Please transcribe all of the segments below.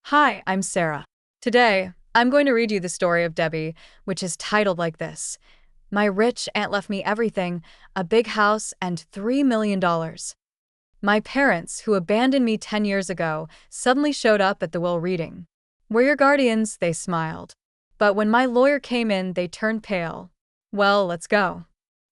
Hi, I'm Sarah. Today, I'm going to read you the story of Debbie, which is titled like this. My rich aunt left me everything, a big house and $3 million. My parents, who abandoned me 10 years ago, suddenly showed up at the will reading. We're your guardians, they smiled. But when my lawyer came in, they turned pale. Well, let's go.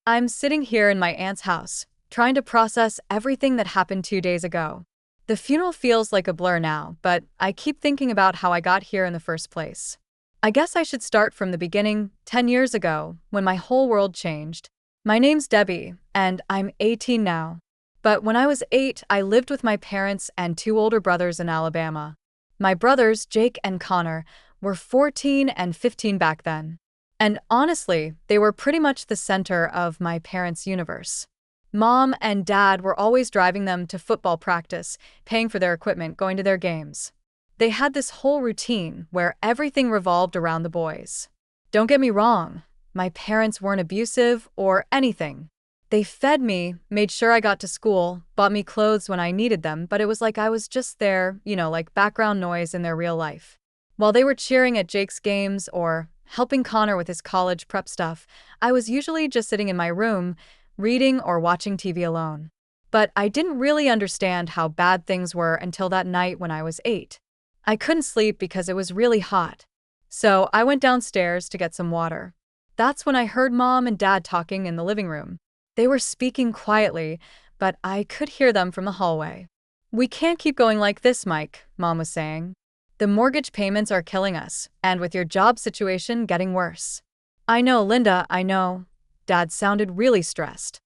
I'm sitting here in my aunt's house, trying to process everything that happened 2 days ago. The funeral feels like a blur now, but I keep thinking about how I got here in the first place. I guess I should start from the beginning, 10 years ago, when my whole world changed. My name's Debbie, and I'm 18 now. But when I was 8, I lived with my parents and two older brothers in Alabama. My brothers, Jake and Connor, were 14 and 15 back then. And honestly, they were pretty much the center of my parents' universe. Mom and Dad were always driving them to football practice, paying for their equipment, going to their games. They had this whole routine where everything revolved around the boys. Don't get me wrong, my parents weren't abusive or anything. They fed me, made sure I got to school, bought me clothes when I needed them, but it was like I was just there, like background noise in their real life. While they were cheering at Jake's games or helping Connor with his college prep stuff, I was usually just sitting in my room, reading or watching TV alone. But I didn't really understand how bad things were until that night when I was 8. I couldn't sleep because it was really hot. So I went downstairs to get some water. That's when I heard Mom and Dad talking in the living room. They were speaking quietly, but I could hear them from the hallway. "We can't keep going like this, Mike," Mom was saying. "The mortgage payments are killing us, and with your job situation getting worse." "I know, Linda, I know." Dad sounded really stressed.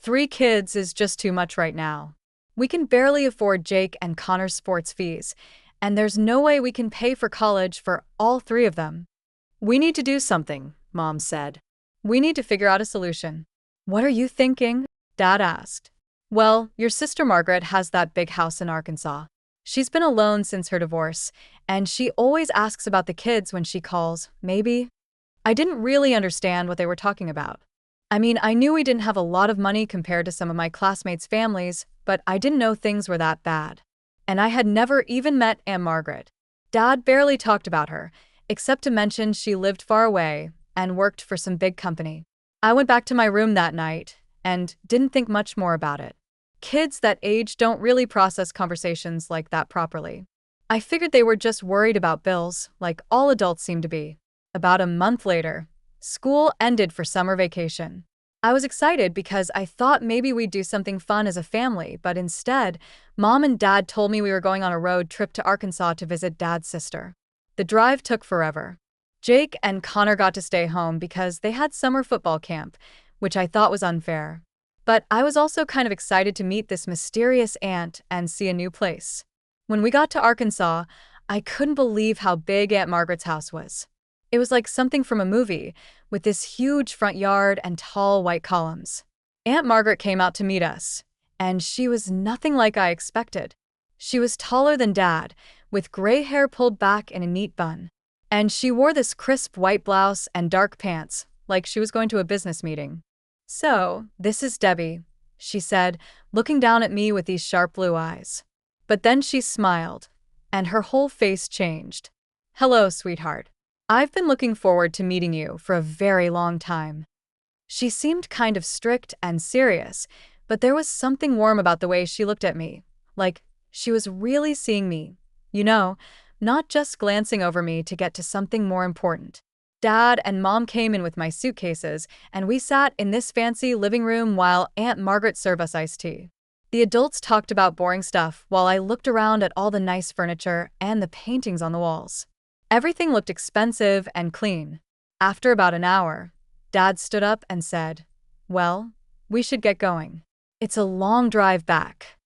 "3 kids is just too much right now. We can barely afford Jake and Connor's sports fees, and there's no way we can pay for college for all 3 of them. We need to do something," Mom said. "We need to figure out a solution." "What are you thinking?" Dad asked. "Well, your sister Margaret has that big house in Arkansas. She's been alone since her divorce, and she always asks about the kids when she calls, maybe." I didn't really understand what they were talking about. I mean, I knew we didn't have a lot of money compared to some of my classmates' families, but I didn't know things were that bad. And I had never even met Aunt Margaret. Dad barely talked about her, except to mention she lived far away and worked for some big company. I went back to my room that night and didn't think much more about it. Kids that age don't really process conversations like that properly. I figured they were just worried about bills, like all adults seem to be. About a month later, school ended for summer vacation. I was excited because I thought maybe we'd do something fun as a family, but instead, Mom and Dad told me we were going on a road trip to Arkansas to visit Dad's sister. The drive took forever. Jake and Connor got to stay home because they had summer football camp, which I thought was unfair. But I was also kind of excited to meet this mysterious aunt and see a new place. When we got to Arkansas, I couldn't believe how big Aunt Margaret's house was. It was like something from a movie, with this huge front yard and tall white columns. Aunt Margaret came out to meet us, and she was nothing like I expected. She was taller than Dad, with gray hair pulled back in a neat bun. And she wore this crisp white blouse and dark pants, like she was going to a business meeting. "So, this is Debbie," she said, looking down at me with these sharp blue eyes. But then she smiled, and her whole face changed. "Hello, sweetheart. I've been looking forward to meeting you for a very long time." She seemed kind of strict and serious, but there was something warm about the way she looked at me, like she was really seeing me, not just glancing over me to get to something more important. Dad and Mom came in with my suitcases, and we sat in this fancy living room while Aunt Margaret served us iced tea. The adults talked about boring stuff while I looked around at all the nice furniture and the paintings on the walls. Everything looked expensive and clean. After about an hour, Dad stood up and said, "Well, we should get going. It's a long drive back."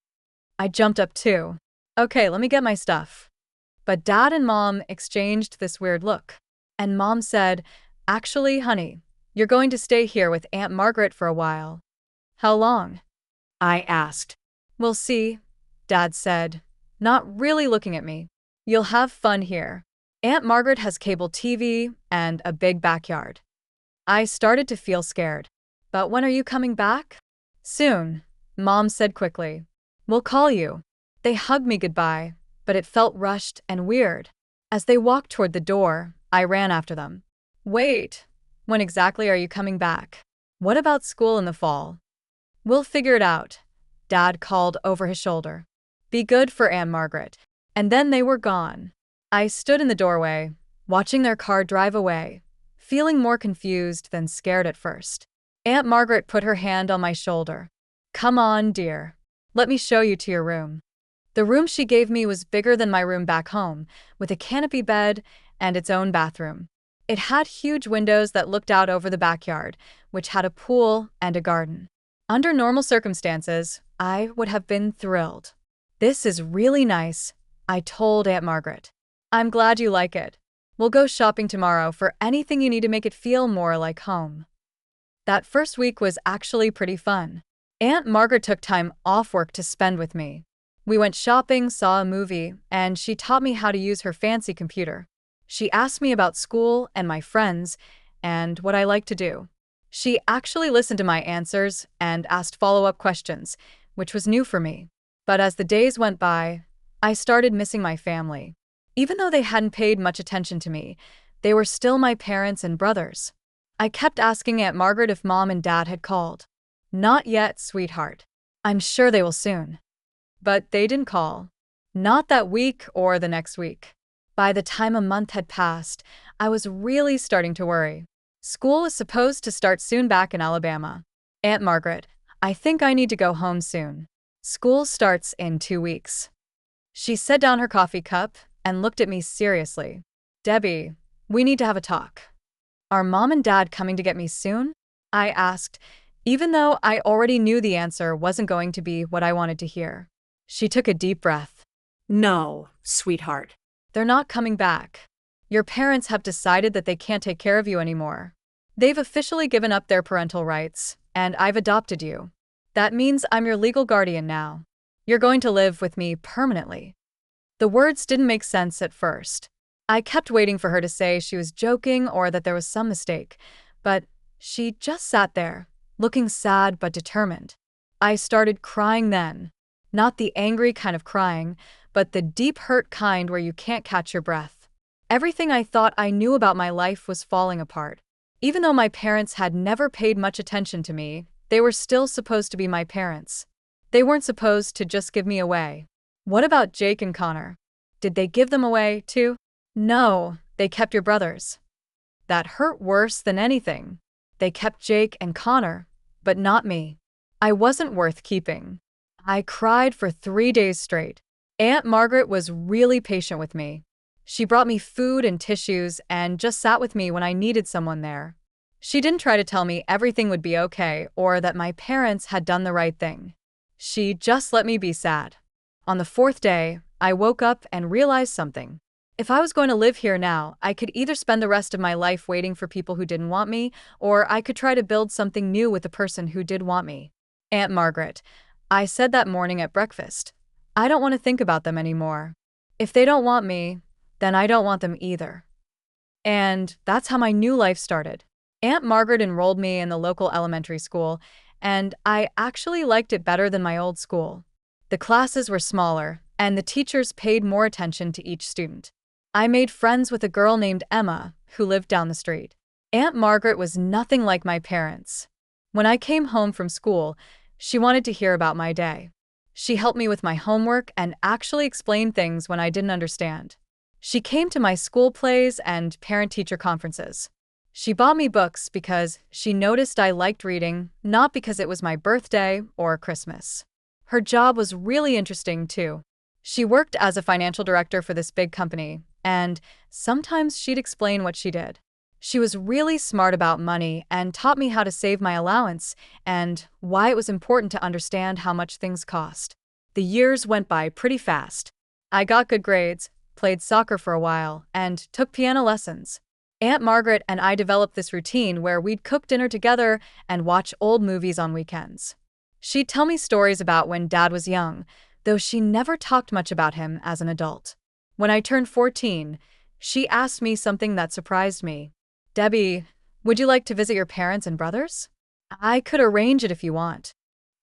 I jumped up too. "Okay, let me get my stuff." But Dad and Mom exchanged this weird look. And Mom said, "Actually, honey, you're going to stay here with Aunt Margaret for a while." "How long?" I asked. "We'll see," Dad said, not really looking at me. "You'll have fun here. Aunt Margaret has cable TV and a big backyard." I started to feel scared. "But when are you coming back?" "Soon," Mom said quickly. "We'll call you." They hugged me goodbye, but it felt rushed and weird. As they walked toward the door, I ran after them. Wait, when exactly are you coming back? What about school in the fall? We'll figure it out, Dad called over his shoulder. Be good for Aunt Margaret. And then they were gone. I stood in the doorway, watching their car drive away, feeling more confused than scared at first. Aunt Margaret put her hand on my shoulder. Come on, dear. Let me show you to your room. The room she gave me was bigger than my room back home, with a canopy bed and its own bathroom. It had huge windows that looked out over the backyard, which had a pool and a garden. Under normal circumstances, I would have been thrilled. This is really nice, I told Aunt Margaret. I'm glad you like it. We'll go shopping tomorrow for anything you need to make it feel more like home. That first week was actually pretty fun. Aunt Margaret took time off work to spend with me. We went shopping, saw a movie, and she taught me how to use her fancy computer. She asked me about school and my friends and what I like to do. She actually listened to my answers and asked follow-up questions, which was new for me. But as the days went by, I started missing my family. Even though they hadn't paid much attention to me, they were still my parents and brothers. I kept asking Aunt Margaret if Mom and Dad had called. Not yet, sweetheart. I'm sure they will soon. But they didn't call. Not that week or the next week. By the time a month had passed, I was really starting to worry. School was supposed to start soon back in Alabama. Aunt Margaret, I think I need to go home soon. School starts in 2 weeks. She set down her coffee cup and looked at me seriously. Debbie, we need to have a talk. Are Mom and Dad coming to get me soon? I asked, even though I already knew the answer wasn't going to be what I wanted to hear. She took a deep breath. No, sweetheart. They're not coming back. Your parents have decided that they can't take care of you anymore. They've officially given up their parental rights, and I've adopted you. That means I'm your legal guardian now. You're going to live with me permanently. The words didn't make sense at first. I kept waiting for her to say she was joking or that there was some mistake, but she just sat there, looking sad but determined. I started crying then. Not the angry kind of crying, but the deep hurt kind where you can't catch your breath. Everything I thought I knew about my life was falling apart. Even though my parents had never paid much attention to me, they were still supposed to be my parents. They weren't supposed to just give me away. What about Jake and Connor? Did they give them away, too? No, they kept your brothers. That hurt worse than anything. They kept Jake and Connor, but not me. I wasn't worth keeping. I cried for 3 days straight. Aunt Margaret was really patient with me. She brought me food and tissues and just sat with me when I needed someone there. She didn't try to tell me everything would be okay or that my parents had done the right thing. She just let me be sad. On the 4th day, I woke up and realized something. If I was going to live here now, I could either spend the rest of my life waiting for people who didn't want me, or I could try to build something new with the person who did want me. Aunt Margaret, I said that morning at breakfast. I don't want to think about them anymore. If they don't want me, then I don't want them either. And that's how my new life started. Aunt Margaret enrolled me in the local elementary school, and I actually liked it better than my old school. The classes were smaller, and the teachers paid more attention to each student. I made friends with a girl named Emma, who lived down the street. Aunt Margaret was nothing like my parents. When I came home from school, she wanted to hear about my day. She helped me with my homework and actually explained things when I didn't understand. She came to my school plays and parent-teacher conferences. She bought me books because she noticed I liked reading, not because it was my birthday or Christmas. Her job was really interesting, too. She worked as a financial director for this big company, and sometimes she'd explain what she did. She was really smart about money and taught me how to save my allowance and why it was important to understand how much things cost. The years went by pretty fast. I got good grades, played soccer for a while, and took piano lessons. Aunt Margaret and I developed this routine where we'd cook dinner together and watch old movies on weekends. She'd tell me stories about when Dad was young, though she never talked much about him as an adult. When I turned 14, she asked me something that surprised me. Debbie, would you like to visit your parents and brothers? I could arrange it if you want.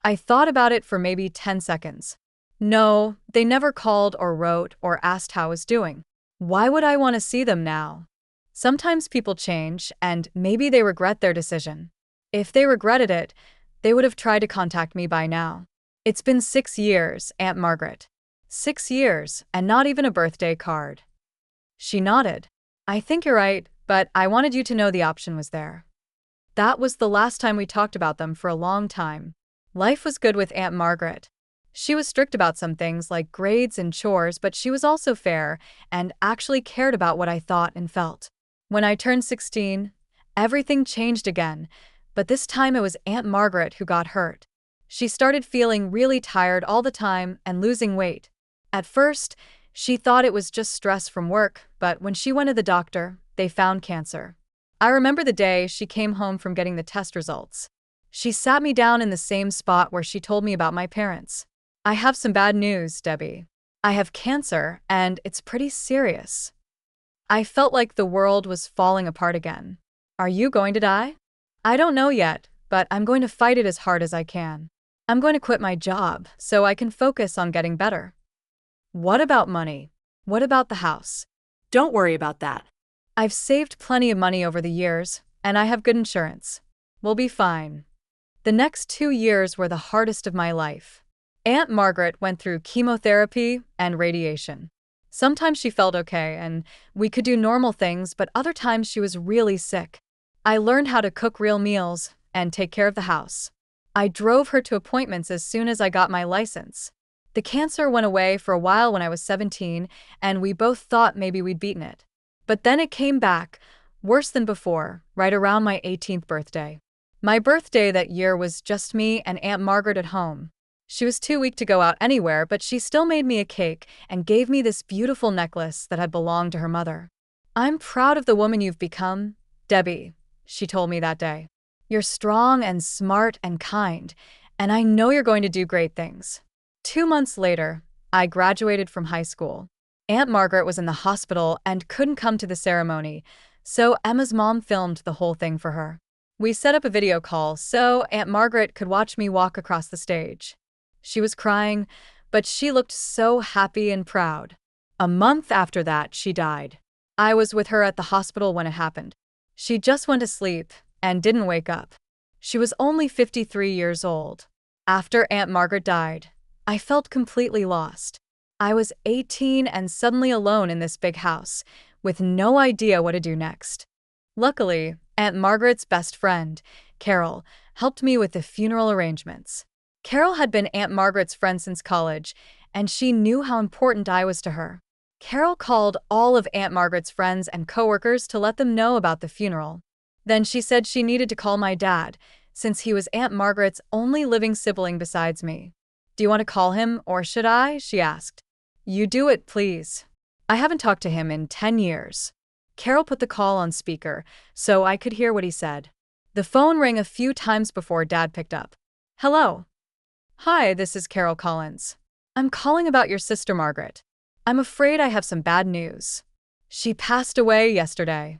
I thought about it for maybe 10 seconds. No, they never called or wrote or asked how I was doing. Why would I want to see them now? Sometimes people change, and maybe they regret their decision. If they regretted it, they would have tried to contact me by now. It's been 6 years, Aunt Margaret. 6 years, and not even a birthday card. She nodded. I think you're right, but I wanted you to know the option was there. That was the last time we talked about them for a long time. Life was good with Aunt Margaret. She was strict about some things like grades and chores, but she was also fair and actually cared about what I thought and felt. When I turned 16, everything changed again, but this time it was Aunt Margaret who got hurt. She started feeling really tired all the time and losing weight. At first, she thought it was just stress from work, but when she went to the doctor, they found cancer. I remember the day she came home from getting the test results. She sat me down in the same spot where she told me about my parents. I have some bad news, Debbie. I have cancer, and it's pretty serious. I felt like the world was falling apart again. Are you going to die? I don't know yet, but I'm going to fight it as hard as I can. I'm going to quit my job so I can focus on getting better. What about money? What about the house? Don't worry about that. I've saved plenty of money over the years, and I have good insurance. We'll be fine. The next 2 years were the hardest of my life. Aunt Margaret went through chemotherapy and radiation. Sometimes she felt okay, and we could do normal things, but other times she was really sick. I learned how to cook real meals and take care of the house. I drove her to appointments as soon as I got my license. The cancer went away for a while when I was 17, and we both thought maybe we'd beaten it. But then it came back, worse than before, right around my 18th birthday. My birthday that year was just me and Aunt Margaret at home. She was too weak to go out anywhere, but she still made me a cake and gave me this beautiful necklace that had belonged to her mother. I'm proud of the woman you've become, Debbie, she told me that day. You're strong and smart and kind, and I know you're going to do great things. 2 months later, I graduated from high school. Aunt Margaret was in the hospital and couldn't come to the ceremony, so Emma's mom filmed the whole thing for her. We set up a video call so Aunt Margaret could watch me walk across the stage. She was crying, but she looked so happy and proud. A month after that, she died. I was with her at the hospital when it happened. She just went to sleep and didn't wake up. She was only 53 years old. After Aunt Margaret died, I felt completely lost. I was 18 and suddenly alone in this big house, with no idea what to do next. Luckily, Aunt Margaret's best friend, Carol, helped me with the funeral arrangements. Carol had been Aunt Margaret's friend since college, and she knew how important I was to her. Carol called all of Aunt Margaret's friends and coworkers to let them know about the funeral. Then she said she needed to call my dad, since he was Aunt Margaret's only living sibling besides me. Do you want to call him, or should I? She asked. You do it, please. I haven't talked to him in 10 years. Carol put the call on speaker, so I could hear what he said. The phone rang a few times before Dad picked up. Hello. Hi, this is Carol Collins. I'm calling about your sister Margaret. I'm afraid I have some bad news. She passed away yesterday.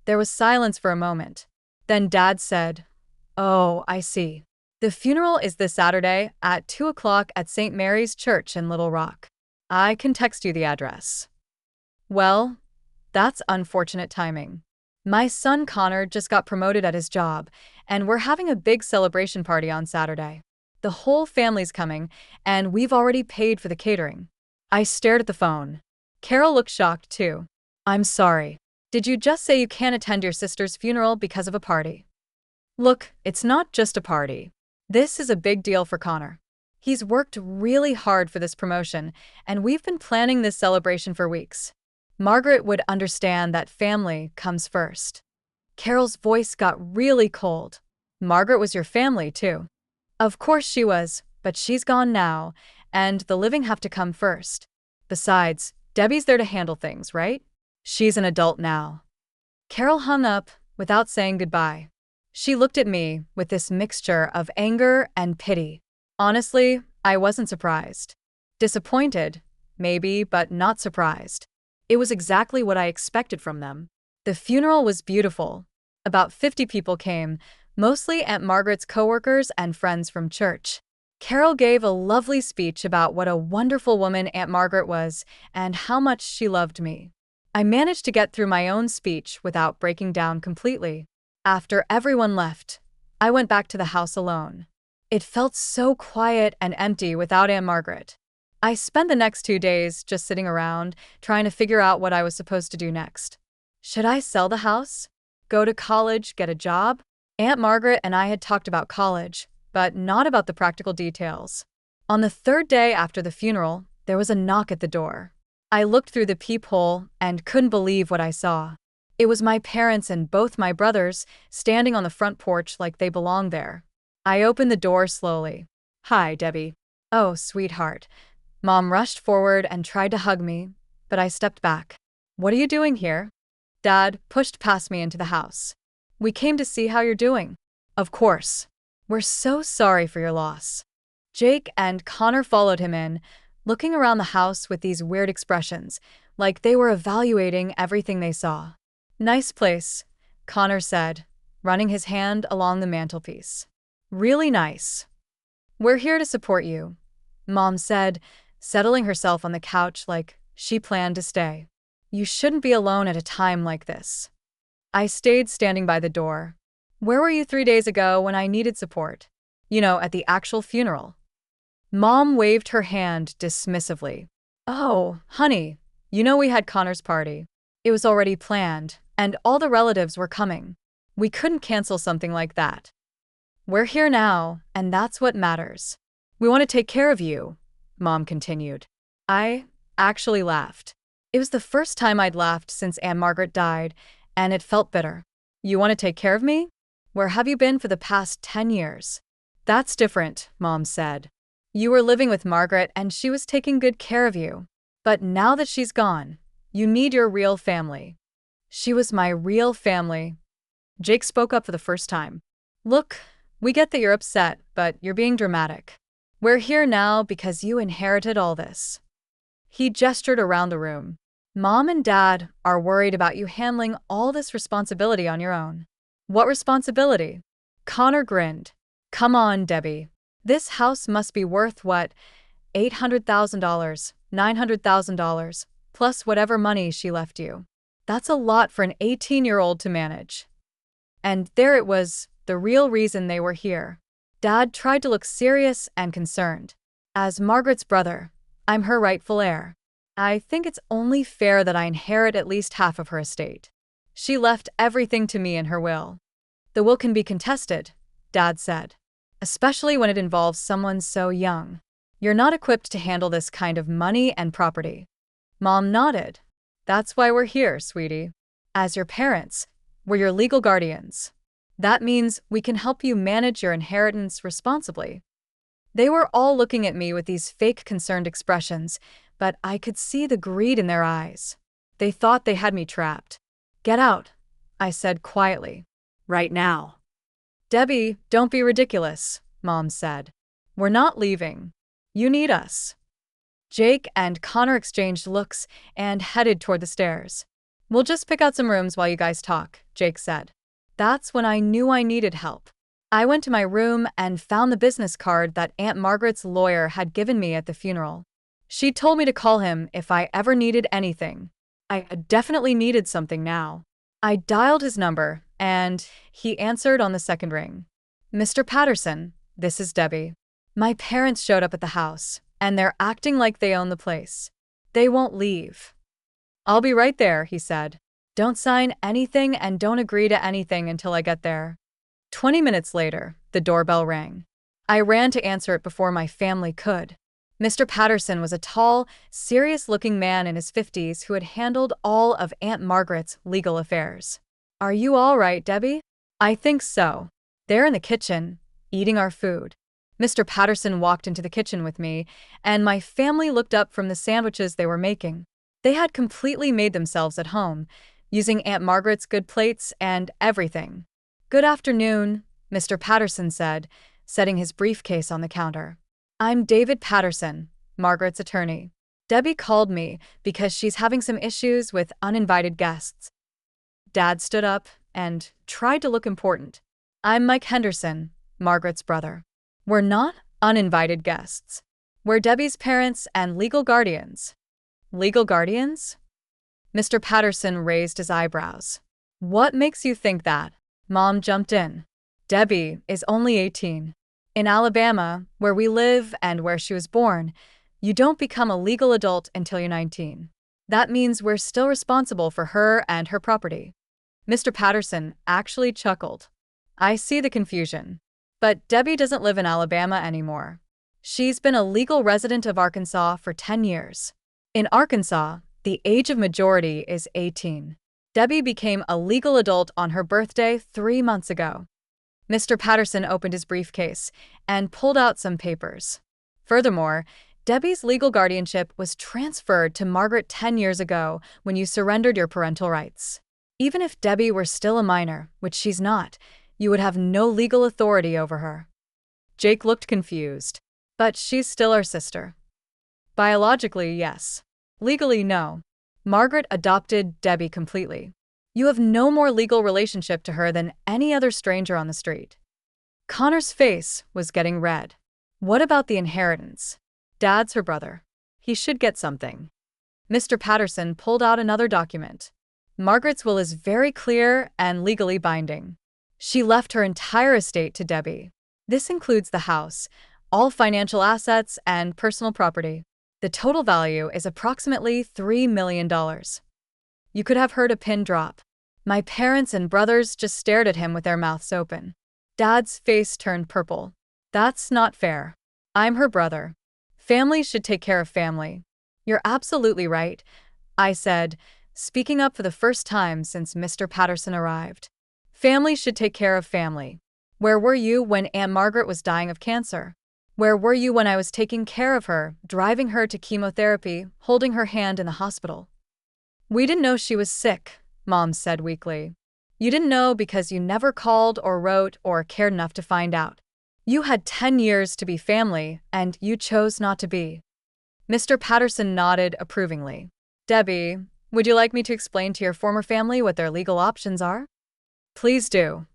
There was silence for a moment. Then Dad said, Oh, I see. The funeral is this Saturday at 2 o'clock at St. Mary's Church in Little Rock. I can text you the address. Well, that's unfortunate timing. My son Connor just got promoted at his job, and we're having a big celebration party on Saturday. The whole family's coming, and we've already paid for the catering. I stared at the phone. Carol looked shocked too. I'm sorry. Did you just say you can't attend your sister's funeral because of a party? Look, it's not just a party. This is a big deal for Connor. He's worked really hard for this promotion, and we've been planning this celebration for weeks. Margaret would understand that family comes first. Carol's voice got really cold. Margaret was your family, too. Of course she was, but she's gone now, and the living have to come first. Besides, Debbie's there to handle things, right? She's an adult now. Carol hung up without saying goodbye. She looked at me with this mixture of anger and pity. Honestly, I wasn't surprised. Disappointed, maybe, but not surprised. It was exactly what I expected from them. The funeral was beautiful. About 50 people came, mostly Aunt Margaret's coworkers and friends from church. Carol gave a lovely speech about what a wonderful woman Aunt Margaret was and how much she loved me. I managed to get through my own speech without breaking down completely. After everyone left, I went back to the house alone. It felt so quiet and empty without Aunt Margaret. I spent the next 2 days just sitting around, trying to figure out what I was supposed to do next. Should I sell the house? Go to college, get a job? Aunt Margaret and I had talked about college, but not about the practical details. On the third day after the funeral, there was a knock at the door. I looked through the peephole and couldn't believe what I saw. It was my parents and both my brothers standing on the front porch like they belonged there. I opened the door slowly. "Hi, Debbie." "Oh, sweetheart." Mom rushed forward and tried to hug me, but I stepped back. "What are you doing here?" Dad pushed past me into the house. "We came to see how you're doing." "Of course. We're so sorry for your loss." Jake and Connor followed him in, looking around the house with these weird expressions, like they were evaluating everything they saw. "Nice place," Connor said, running his hand along the mantelpiece. "Really nice." "We're here to support you," Mom said, settling herself on the couch like she planned to stay. "You shouldn't be alone at a time like this." I stayed standing by the door. "Where were you 3 days ago when I needed support? You know, at the actual funeral." Mom waved her hand dismissively. "Oh, honey, you know we had Connor's party. It was already planned, and all the relatives were coming. We couldn't cancel something like that. We're here now, and that's what matters. We want to take care of you," Mom continued. I actually laughed. It was the first time I'd laughed since Aunt Margaret died, and it felt bitter. "You want to take care of me? Where have you been for the past 10 years? "That's different," Mom said. "You were living with Margaret and she was taking good care of you. But now that she's gone, you need your real family." "She was my real family." Jake spoke up for the first time. "Look, we get that you're upset, but you're being dramatic. We're here now because you inherited all this." He gestured around the room. "Mom and Dad are worried about you handling all this responsibility on your own." "What responsibility?" Connor grinned. "Come on, Debbie. This house must be worth what? $800,000, $900,000, plus whatever money she left you. That's a lot for an 18-year-old to manage." And there it was, the real reason they were here. Dad tried to look serious and concerned. "As Margaret's brother, I'm her rightful heir. I think it's only fair that I inherit at least half of her estate. She left everything to me in her will." "The will can be contested," Dad said, "especially when it involves someone so young. You're not equipped to handle this kind of money and property." Mom nodded. "That's why we're here, sweetie. As your parents, we're your legal guardians. That means we can help you manage your inheritance responsibly." They were all looking at me with these fake concerned expressions, but I could see the greed in their eyes. They thought they had me trapped. "Get out," I said quietly. Right now. "Debbie, don't be ridiculous," Mom said. "We're not leaving. You need us." Jake and Connor exchanged looks and headed toward the stairs. "We'll just pick out some rooms while you guys talk," Jake said. That's when I knew I needed help. I went to my room and found the business card that Aunt Margaret's lawyer had given me at the funeral. She told me to call him if I ever needed anything. I definitely needed something now. I dialed his number, and he answered on the second ring. "Mr. Patterson, this is Debbie. My parents showed up at the house, and they're acting like they own the place. They won't leave." "I'll be right there," he said. "Don't sign anything and don't agree to anything until I get there." 20 minutes later, the doorbell rang. I ran to answer it before my family could. Mr. Patterson was a tall, serious-looking man in his 50s who had handled all of Aunt Margaret's legal affairs. "Are you all right, Debbie?" "I think so. They're in the kitchen, eating our food." Mr. Patterson walked into the kitchen with me, and my family looked up from the sandwiches they were making. They had completely made themselves at home, using Aunt Margaret's good plates and everything. "Good afternoon," Mr. Patterson said, setting his briefcase on the counter. "I'm David Patterson, Margaret's attorney. Debbie called me because she's having some issues with uninvited guests." Dad stood up and tried to look important. "I'm Mike Henderson, Margaret's brother." "We're not Uninvited guests were Debbie's parents and legal guardians. Legal guardians? Mr. Patterson raised his eyebrows. What makes you think that? Mom jumped in. Debbie is only 18. In Alabama, where we live and where she was born, you don't become a legal adult until you're 19. That means we're still responsible for her and her property. Mr. Patterson actually chuckled. I see the confusion. But Debbie doesn't live in Alabama anymore. She's been a legal resident of Arkansas for 10 years. In Arkansas, the age of majority is 18. Debbie became a legal adult on her birthday 3 months ago. Mr. Patterson opened his briefcase and pulled out some papers. Furthermore, Debbie's legal guardianship was transferred to Margaret 10 years ago when you surrendered your parental rights. Even if Debbie were still a minor, which she's not, you would have no legal authority over her. Jake looked confused. But she's still our sister. Biologically, yes. Legally, no. Margaret adopted Debbie completely. You have no more legal relationship to her than any other stranger on the street. Connor's face was getting red. What about the inheritance? Dad's her brother. He should get something. Mr. Patterson pulled out another document. Margaret's will is very clear and legally binding. She left her entire estate to Debbie. This includes the house, all financial assets, and personal property. The total value is approximately $3 million. You could have heard a pin drop. My parents and brothers just stared at him with their mouths open. Dad's face turned purple. That's not fair. I'm her brother. Family should take care of family. You're absolutely right, I said, speaking up for the first time since Mr. Patterson arrived. Family should take care of family. Where were you when Aunt Margaret was dying of cancer? Where were you when I was taking care of her, driving her to chemotherapy, holding her hand in the hospital? We didn't know she was sick, Mom said weakly. You didn't know because you never called or wrote or cared enough to find out. You had 10 years to be family, and you chose not to be. Mr. Patterson nodded approvingly. Debbie, would you like me to explain to your former family what their legal options are? Please do.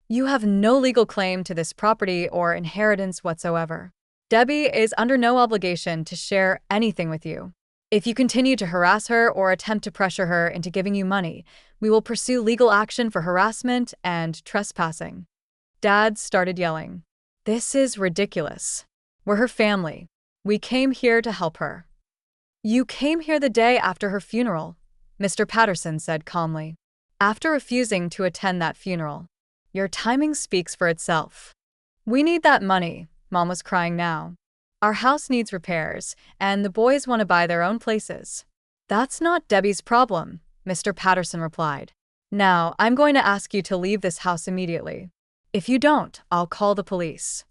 You have no legal claim to this property or inheritance whatsoever. Debbie is under no obligation to share anything with you. If you continue to harass her or attempt to pressure her into giving you money, we will pursue legal action for harassment and trespassing. Dad started yelling. This is ridiculous. We're her family. We came here to help her. You came here the day after her funeral, Mr. Patterson said calmly. After refusing to attend that funeral. Your timing speaks for itself. We need that money, Mom was crying now. Our house needs repairs, and the boys want to buy their own places. That's not Debbie's problem, Mr. Patterson replied. Now, I'm going to ask you to leave this house immediately. If you don't, I'll call the police.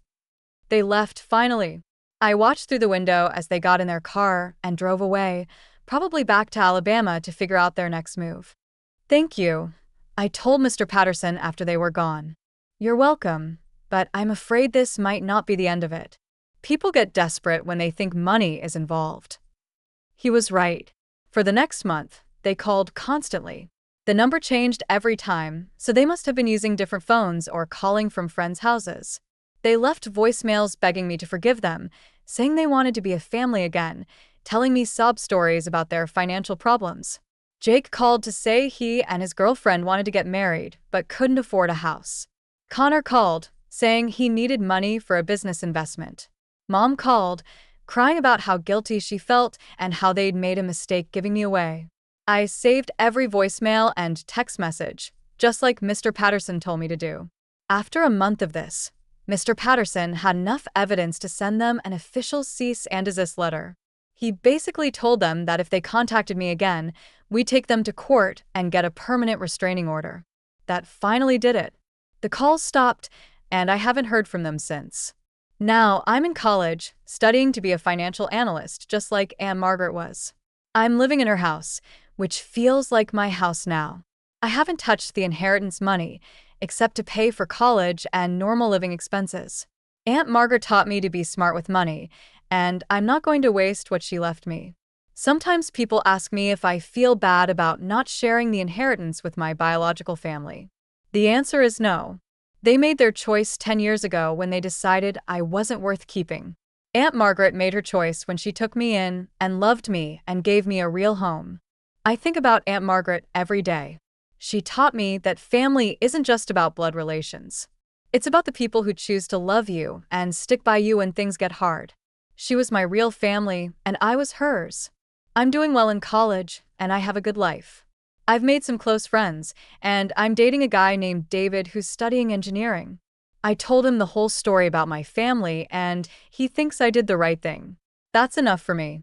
They left finally. I watched through the window as they got in their car and drove away, probably back to Alabama to figure out their next move. Thank you, I told Mr. Patterson after they were gone. You're welcome, but I'm afraid this might not be the end of it. People get desperate when they think money is involved. He was right. For the next month, they called constantly. The number changed every time, so they must have been using different phones or calling from friends' houses. They left voicemails begging me to forgive them, saying they wanted to be a family again, telling me sob stories about their financial problems. Jake called to say he and his girlfriend wanted to get married, but couldn't afford a house. Connor called, saying he needed money for a business investment. Mom called, crying about how guilty she felt and how they'd made a mistake giving me away. I saved every voicemail and text message, just like Mr. Patterson told me to do. After a month of this, Mr. Patterson had enough evidence to send them an official cease and desist letter. He basically told them that if they contacted me again, we'd take them to court and get a permanent restraining order. That finally did it. The calls stopped, and I haven't heard from them since. Now, I'm in college, studying to be a financial analyst, just like Aunt Margaret was. I'm living in her house, which feels like my house now. I haven't touched the inheritance money, except to pay for college and normal living expenses. Aunt Margaret taught me to be smart with money, and I'm not going to waste what she left me. Sometimes people ask me if I feel bad about not sharing the inheritance with my biological family. The answer is no. They made their choice 10 years ago when they decided I wasn't worth keeping. Aunt Margaret made her choice when she took me in and loved me and gave me a real home. I think about Aunt Margaret every day. She taught me that family isn't just about blood relations. It's about the people who choose to love you and stick by you when things get hard. She was my real family, and I was hers. I'm doing well in college, and I have a good life. I've made some close friends, and I'm dating a guy named David who's studying engineering. I told him the whole story about my family, and he thinks I did the right thing. That's enough for me.